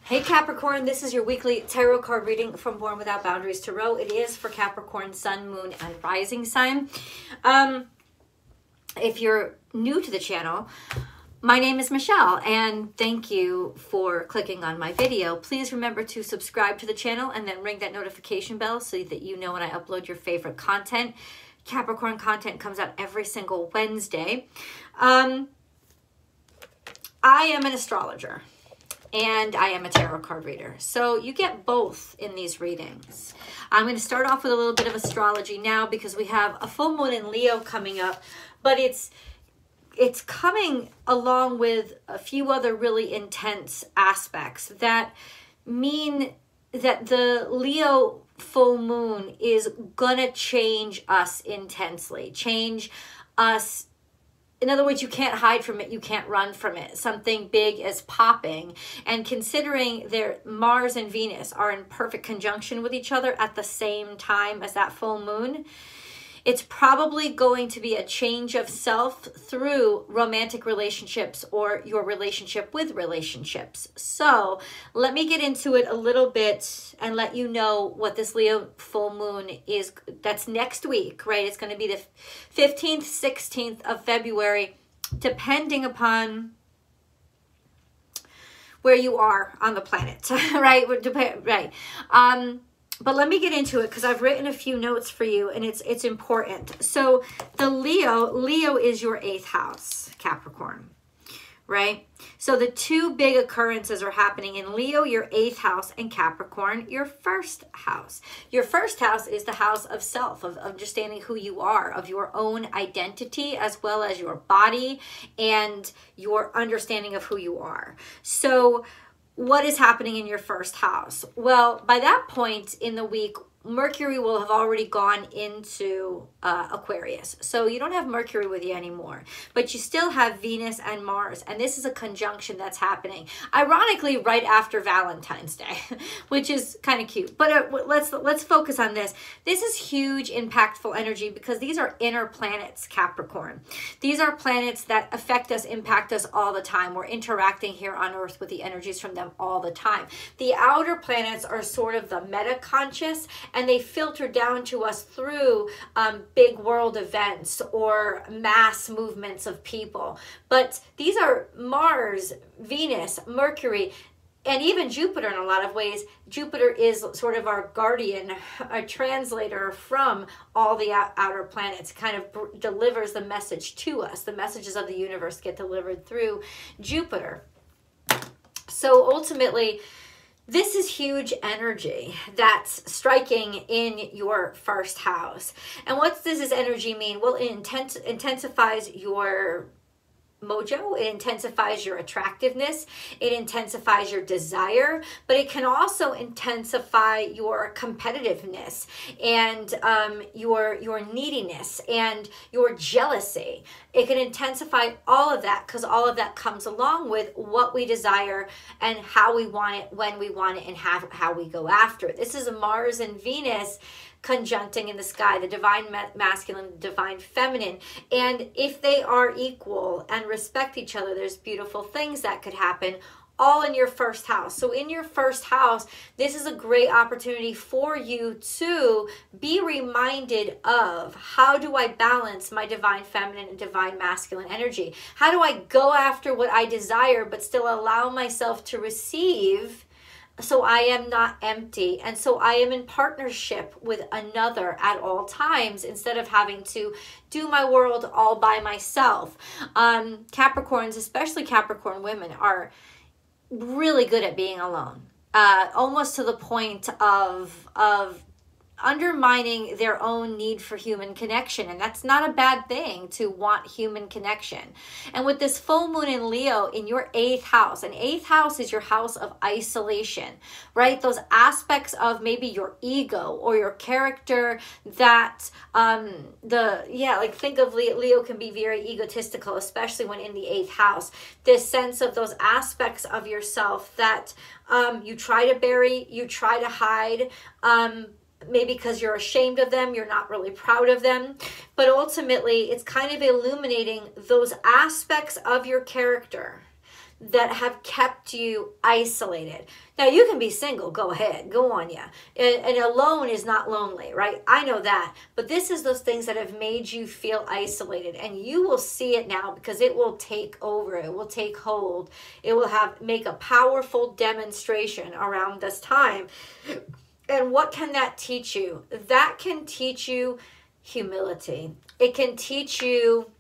Hey Capricorn, this is your weekly tarot card reading from Born Without Boundaries Tarot. It is for Capricorn, Sun, Moon, and Rising sign. If you're new to the channel, my name is Michelle, and thank you for clicking on my video. Please remember to subscribe to the channel and then ring that notification bell so that you know when I upload your favorite content. Capricorn content comes out every single Wednesday. I am an astrologer. And I am a tarot card reader. So you get both in these readings. I'm going to start off with a little bit of astrology now because we have a full moon in Leo coming up. But it's coming along with a few other really intense aspects that mean that the Leo full moon is going to change us intensely. Change us. In other words, you can't hide from it. You can't run from it. Something big is popping. And considering their Mars and Venus are in perfect conjunction with each other at the same time as that full moon, it's probably going to be a change of self through romantic relationships or your relationship with relationships. So let me get into it a little bit and let you know what this Leo full moon is. That's next week, right? It's going to be the 15th, 16th of February, depending upon where you are on the planet, right? Right. But let me get into it because I've written a few notes for you and it's important. So the Leo is your 8th house, Capricorn, right? So the two big occurrences are happening in Leo, your 8th house, and Capricorn, your 1st house. Your 1st house is the house of self, of understanding who you are, of your own identity, as well as your body and your understanding of who you are. So what is happening in your 1st house? Well, by that point in the week, Mercury will have already gone into Aquarius. So you don't have Mercury with you anymore, but you still have Venus and Mars. And this is a conjunction that's happening, ironically, right after Valentine's Day, which is kind of cute. But let's focus on this. This is huge, impactful energy because these are inner planets, Capricorn. These are planets that affect us, impact us all the time. We're interacting here on Earth with the energies from them all the time. The outer planets are sort of the meta-conscious, and they filter down to us through big world events or mass movements of people. But these are Mars, Venus, Mercury, and even Jupiter in a lot of ways. Jupiter is sort of our guardian, a translator from all the outer planets, kind of delivers the message to us. The messages of the universe get delivered through Jupiter. So ultimately, this is huge energy that's striking in your 1st house. And what does this energy mean? Well, it intensifies your mojo, it intensifies your attractiveness, it intensifies your desire, but it can also intensify your competitiveness and your neediness and your jealousy. It can intensify all of that because all of that comes along with what we desire and how we want it, when we want it, and how we go after it. This is Mars and Venus conjuncting in the sky, the divine masculine, divine feminine. And if they are equal and respect each other, there's beautiful things that could happen, all in your 1st house. So in your 1st house, this is a great opportunity for you to be reminded of, how do I balance my divine feminine and divine masculine energy? How do I go after what I desire but still allow myself to receive, so I am not empty, and so I am in partnership with another at all times instead of having to do my world all by myself. Capricorns, especially Capricorn women, are really good at being alone, almost to the point of undermining their own need for human connection. And that's not a bad thing, to want human connection. And with this full moon in Leo in your 8th house, and 8th house is your house of isolation, right? Those aspects of maybe your ego or your character that like think of Leo can be very egotistical, especially when in the 8th house. This sense of those aspects of yourself that you try to bury, you try to hide, maybe because you're ashamed of them, you're not really proud of them, but ultimately it's kind of illuminating those aspects of your character that have kept you isolated. Now, you can be single, go ahead, go on, yeah. And alone is not lonely, right? I know that. But this is those things that have made you feel isolated. And you will see it now because it will take over. It will take hold. It will make a powerful demonstration around this time. And what can that teach you? That can teach you humility. It can teach you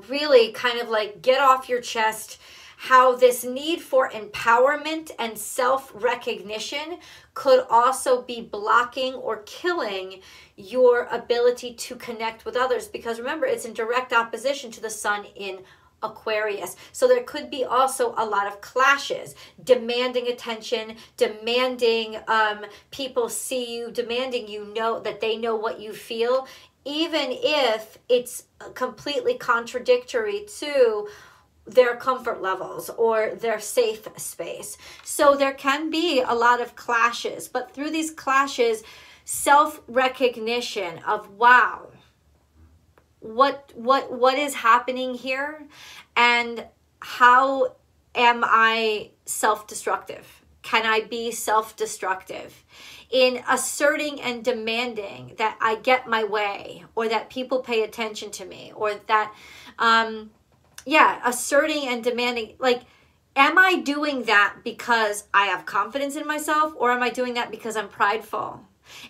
really kind of like get off your chest how this need for empowerment and self-recognition could also be blocking or killing your ability to connect with others. Because remember, it's in direct opposition to the sun in Aquarius. So there could be also a lot of clashes, demanding attention, demanding people see you, demanding you know that they know what you feel, even if it's completely contradictory to their comfort levels or their safe space. So there can be a lot of clashes, but through these clashes, self-recognition of, wow, what is happening here, and how am I self-destructive? Can I be self-destructive in asserting and demanding that I get my way, or that people pay attention to me, or that asserting and demanding, like, am I doing that because I have confidence in myself, or am I doing that because I'm prideful?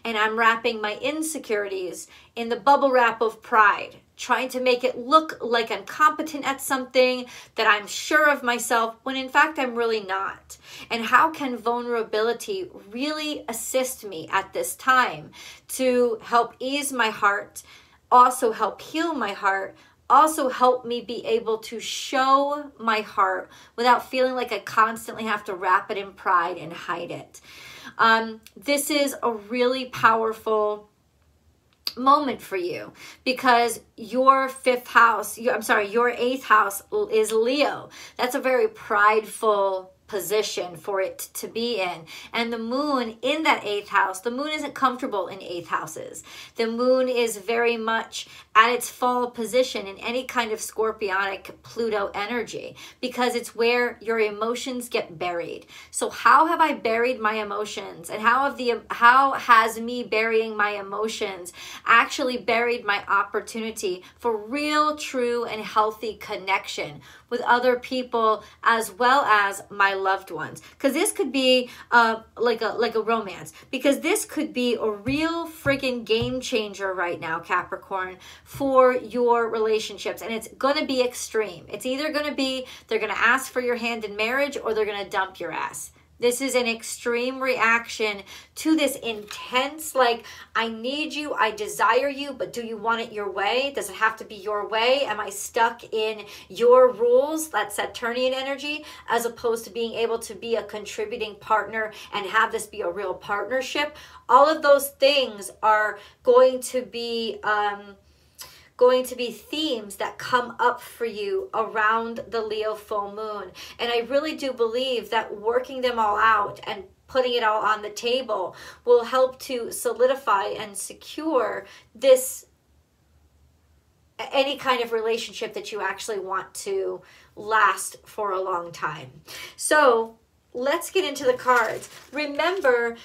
And I'm wrapping my insecurities in the bubble wrap of pride, trying to make it look like I'm competent at something, that I'm sure of myself, when in fact I'm really not. And how can vulnerability really assist me at this time to help ease my heart, also help heal my heart, also help me be able to show my heart without feeling like I constantly have to wrap it in pride and hide it. This is a really powerful moment for you, because your your 8th house is Leo. That's a very prideful position for it to be in. And the moon in that 8th house, the moon isn't comfortable in 8th houses. The moon is very much at its fall position in any kind of scorpionic Pluto energy, because it's where your emotions get buried. So how have I buried my emotions? And how has me burying my emotions actually buried my opportunity for real, true, and healthy connection with other people, as well as my loved ones? Because this could be like a romance, because this could be a real friggin' game changer right now, Capricorn, for your relationships. And it's going to be extreme. It's either going to be they're going to ask for your hand in marriage, or they're going to dump your ass. This is an extreme reaction to this intense, like, I need you, I desire you, but do you want it your way? Does it have to be your way? Am I stuck in your rules? That's Saturnian energy, as opposed to being able to be a contributing partner and have this be a real partnership. All of those things are going to be themes that come up for you around the Leo full moon. And I really do believe that working them all out and putting it all on the table will help to solidify and secure any kind of relationship that you actually want to last for a long time. So let's get into the cards. Remember,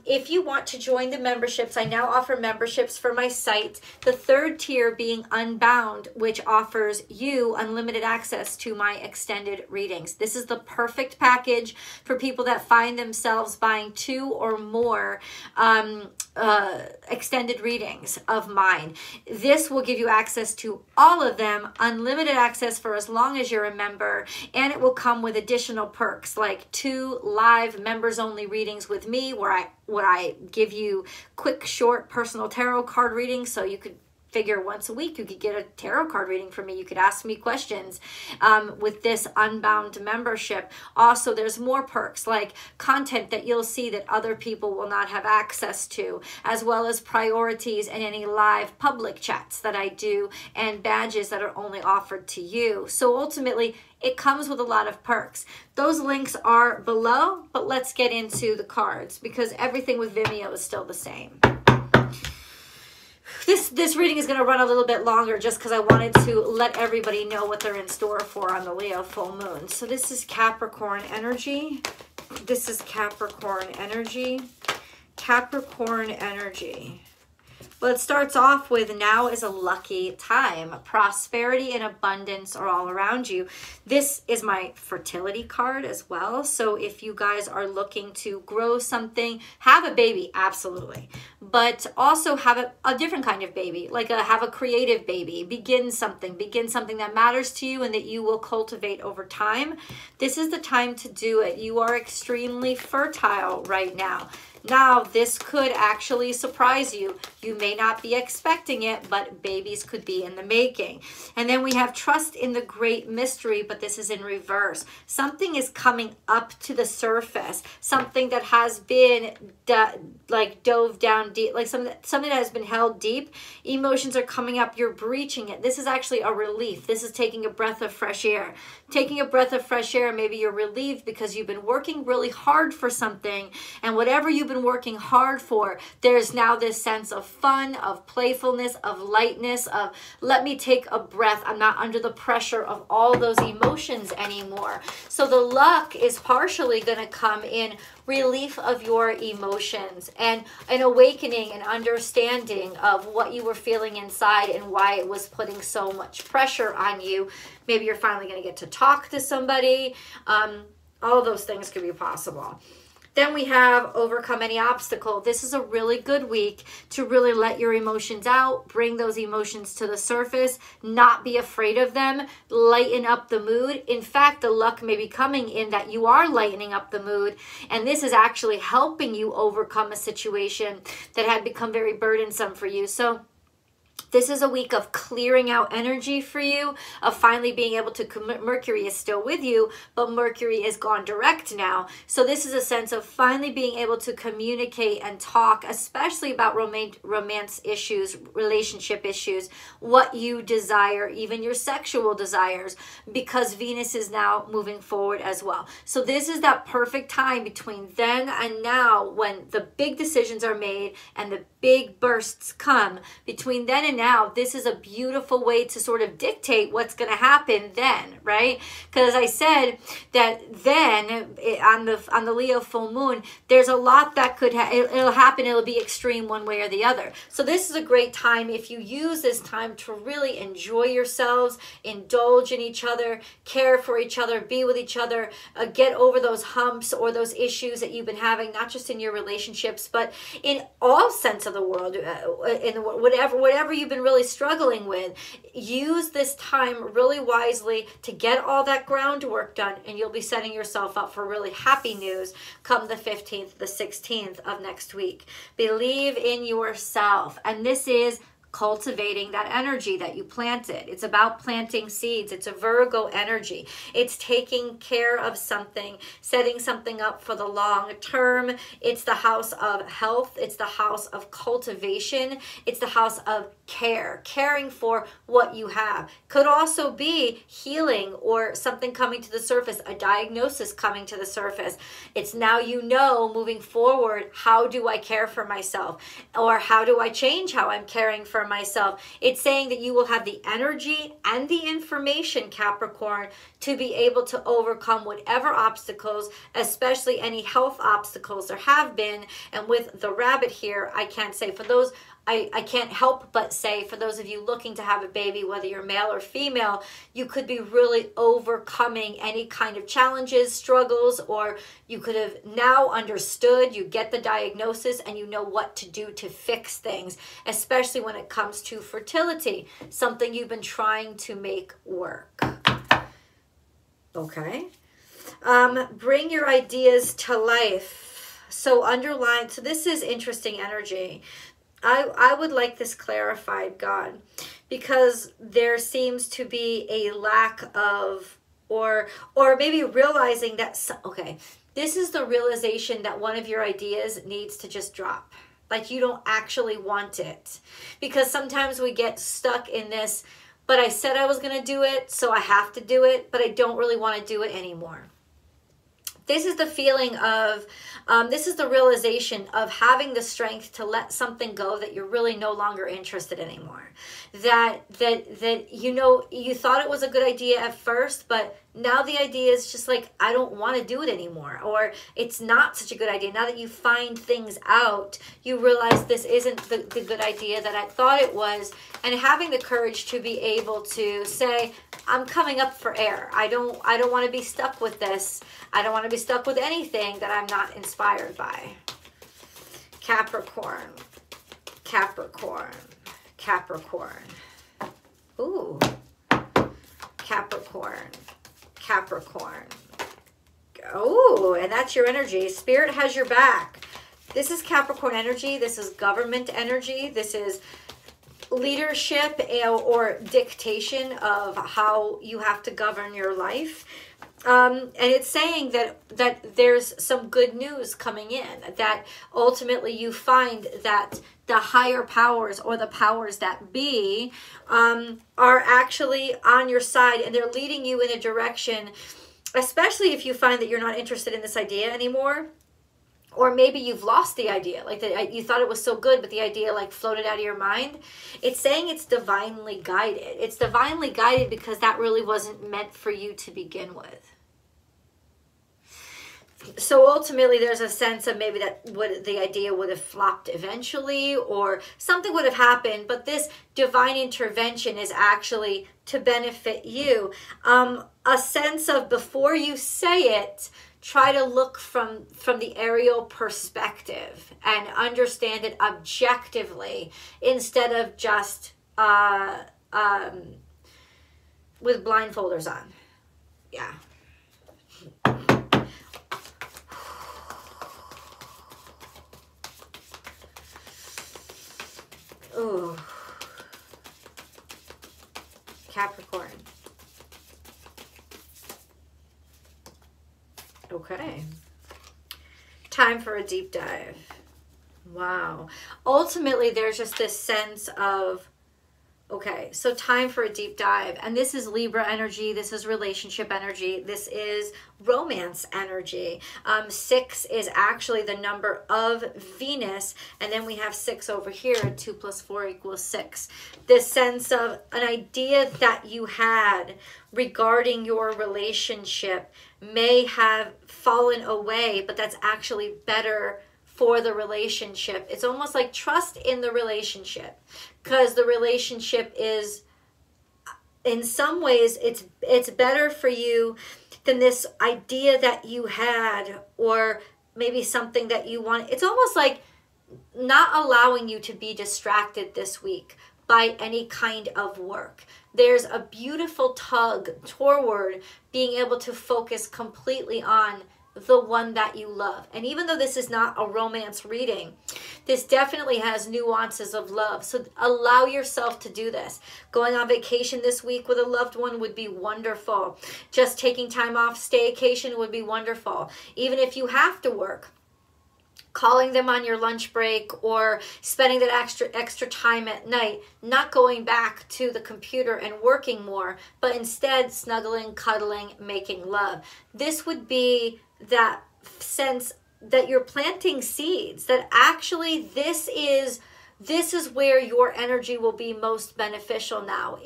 if you want to join the memberships, I now offer memberships for my site. The 3rd tier being Unbound, which offers you unlimited access to my extended readings. This is the perfect package for people that find themselves buying 2 or more extended readings of mine. This will give you access to all of them, unlimited access for as long as you're a member, and it will come with additional perks like 2 live members only readings with me, where I give you quick, short personal tarot card readings, so you could figure once a week you could get a tarot card reading from me. You could ask me questions with this Unbound membership. Also, there's more perks like content that you'll see that other people will not have access to, as well as priorities and any live public chats that I do, and badges that are only offered to you. So ultimately, it comes with a lot of perks. Those links are below, but let's get into the cards, because everything with Vimeo is still the same. This reading is going to run a little bit longer just because I wanted to let everybody know what they're in store for on the Leo full moon. So this is Capricorn energy. This is Capricorn energy. Capricorn energy. Well, it starts off with now is a lucky time. Prosperity and abundance are all around you. This is my fertility card as well. So if you guys are looking to grow something, have a baby, absolutely. But also have a different kind of baby, like have a creative baby. Begin something that matters to you and that you will cultivate over time. This is the time to do it. You are extremely fertile right now. Now, this could actually surprise you. You may not be expecting it, but babies could be in the making. And then we have trust in the great mystery, but this is in reverse. Something is coming up to the surface. Something that has been dove down deep, like something that has been held deep. Emotions are coming up. You're breaching it. This is actually a relief. This is taking a breath of fresh air. Taking a breath of fresh air, maybe you're relieved because you've been working really hard for something, and whatever you've been working hard for, there's now this sense of fun, of playfulness, of lightness, of let me take a breath. I'm not under the pressure of all those emotions anymore. So the luck is partially going to come in relief of your emotions and an awakening and understanding of what you were feeling inside and why it was putting so much pressure on you. Maybe you're finally going to get to talk to somebody. All those things could be possible. Then we have overcome any obstacle. This is a really good week to really let your emotions out, bring those emotions to the surface, not be afraid of them, lighten up the mood. In fact, the luck may be coming in that you are lightening up the mood, and this is actually helping you overcome a situation that had become very burdensome for you. So this is a week of clearing out energy for you, of finally being able to, Mercury is still with you, but Mercury is gone direct now. So this is a sense of finally being able to communicate and talk, especially about romance issues, relationship issues, what you desire, even your sexual desires, because Venus is now moving forward as well. So this is that perfect time between then and now when the big decisions are made and the big bursts come. Between then and now, this is a beautiful way to sort of dictate what's going to happen then, right? Because as I said, that then on the Leo full moon, there's a lot that could it'll happen. It'll be extreme one way or the other. So this is a great time if you use this time to really enjoy yourselves, indulge in each other, care for each other, be with each other, get over those humps or those issues that you've been having, not just in your relationships, but in all sense of the world, in whatever you've been really struggling with. Use this time really wisely to get all that groundwork done, and you'll be setting yourself up for really happy news come the 15th, the 16th of next week. Believe in yourself, and this is cultivating that energy that you planted. It's about planting seeds. It's a Virgo energy. It's taking care of something, setting something up for the long term. It's the house of health. It's the house of cultivation. It's the house of care, caring for what you have. Could also be healing or something coming to the surface, a diagnosis coming to the surface. It's now moving forward, how do I care for myself? Or how do I change how I'm caring for myself? It's saying that you will have the energy and the information, Capricorn, to be able to overcome whatever obstacles, especially any health obstacles there have been. And with the rabbit here, I can't say for those, I can't help but say for those of you looking to have a baby, whether you're male or female, you could be really overcoming any kind of challenges, struggles, or you could have now understood, you get the diagnosis and you know what to do to fix things, especially when it comes to fertility, something you've been trying to make work. Okay. Bring your ideas to life. So this is interesting energy. I would like this clarified, God, because there seems to be a lack of, or maybe realizing that, okay, this is the realization that one of your ideas needs to just drop. Like you don't actually want it. Because sometimes we get stuck in this, but I said I was going to do it, so I have to do it, but I don't really want to do it anymore. This is the feeling of, this is the realization of having the strength to let something go that you're really no longer interested in anymore. That you know, you thought it was a good idea at first, but now the idea is just like, I don't want to do it anymore. Or it's not such a good idea. Now that you find things out, you realize this isn't the good idea that I thought it was. And having the courage to be able to say, I'm coming up for air. I don't want to be stuck with this. I don't want to be stuck with anything that I'm not inspired by. Capricorn, Capricorn, Capricorn. Ooh, Capricorn, Capricorn. Oh, and that's your energy. Spirit has your back. This is Capricorn energy. This is government energy. This is leadership or dictation of how you have to govern your life. And it's saying that there's some good news coming in, that ultimately you find that the higher powers, or the powers that be, are actually on your side, and they're leading you in a direction, especially if you find that you're not interested in this idea anymore. Or maybe you've lost the idea, like that you thought it was so good, but the idea like floated out of your mind. It's saying it's divinely guided. It's divinely guided because that really wasn't meant for you to begin with. So ultimately there's a sense of maybe that the idea would have flopped eventually, or something would have happened, but this divine intervention is actually to benefit you. A sense of, before you say it, try to look from the aerial perspective and understand it objectively, instead of just with blindfolders on. Yeah. Ooh. Capricorn. Okay. Time for a deep dive. Wow. Ultimately, there's just this sense of, okay, so time for a deep dive. And this is Libra energy. This is relationship energy. This is romance energy. 6 is actually the number of Venus. And then we have 6 over here. 2 + 4 = 6. This sense of an idea that you had regarding your relationship may have fallen away, but that's actually better for the relationship. It's almost like trust in the relationship, because the relationship is, in some ways, it's better for you than this idea that you had, or maybe something that you want. It's almost like not allowing you to be distracted this week by any kind of work. There's a beautiful tug toward being able to focus completely on the one that you love. And even though this is not a romance reading, this definitely has nuances of love. So allow yourself to do this. Going on vacation this week with a loved one would be wonderful. Just taking time off, staycation would be wonderful. Even if you have to work, calling them on your lunch break, or spending that extra time at night, not going back to the computer and working more, but instead snuggling, cuddling, making love. This would be that sense that you're planting seeds, that actually this is where your energy will be most beneficial now,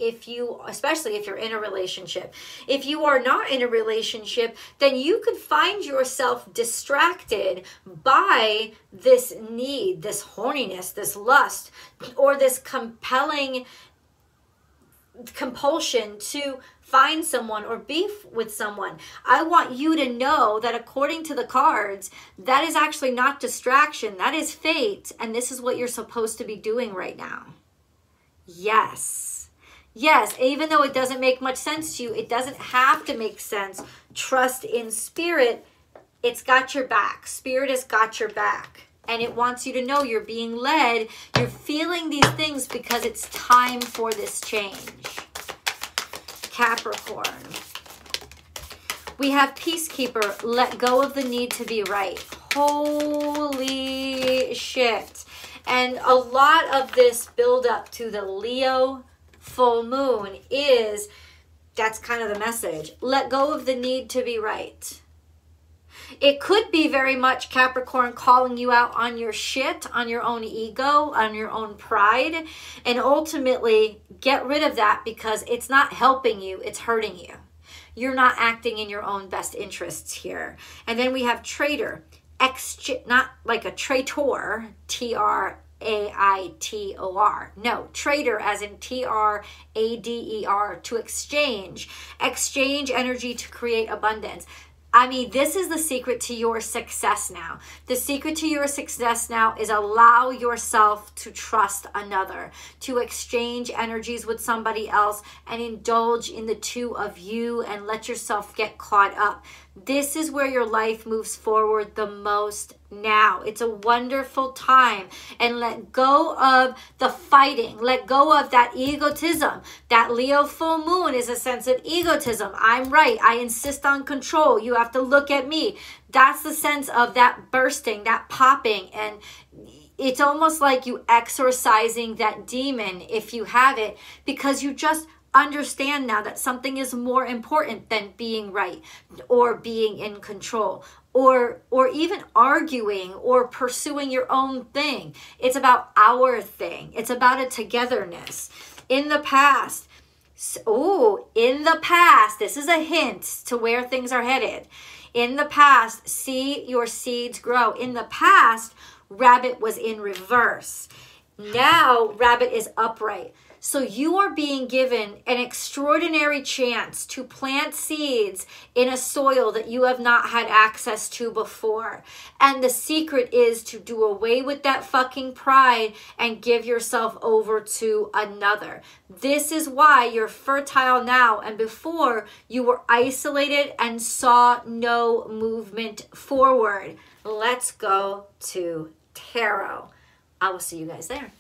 especially if you're in a relationship. If you are not in a relationship, then you could find yourself distracted by this need, this horniness, this lust, or this compulsion to find someone or be with someone. I want you to know that according to the cards, that is actually not distraction. That is fate. And this is what you're supposed to be doing right now. Yes. Yes. Even though it doesn't make much sense to you, it doesn't have to make sense. Trust in spirit. It's got your back. Spirit has got your back. And it wants you to know you're being led. You're feeling these things because it's time for this change. Capricorn. We have Peacekeeper. Let go of the need to be right. Holy shit. And a lot of this build up to the Leo full moon that's kind of the message. Let go of the need to be right. It could be very much Capricorn calling you out on your shit, on your own ego, on your own pride. And ultimately, get rid of that because it's not helping you, it's hurting you. You're not acting in your own best interests here. And then we have traitor. Not like a traitor, Traitor. No, trader as in Trader, to exchange. Exchange energy to create abundance. I mean, this is the secret to your success now. The secret to your success now is allow yourself to trust another, to exchange energies with somebody else and indulge in the two of you and let yourself get caught up. This is where your life moves forward the most now. It's a wonderful time. And let go of the fighting. Let go of that egotism. That Leo full moon is a sense of egotism. I'm right. I insist on control. You have to look at me. That's the sense of that bursting, that popping. And it's almost like you exorcising that demon if you have it, because you just understand now that something is more important than being right or being in control or even arguing or pursuing your own thing. It's about our thing. It's about a togetherness. In the past, this is a hint to where things are headed. In the past, see your seeds grow. In the past, Rabbit was in reverse. Now, Rabbit is upright. So you are being given an extraordinary chance to plant seeds in a soil that you have not had access to before. And the secret is to do away with that fucking pride and give yourself over to another. This is why you're fertile now. And before, you were isolated and saw no movement forward. Let's go to tarot. I will see you guys there.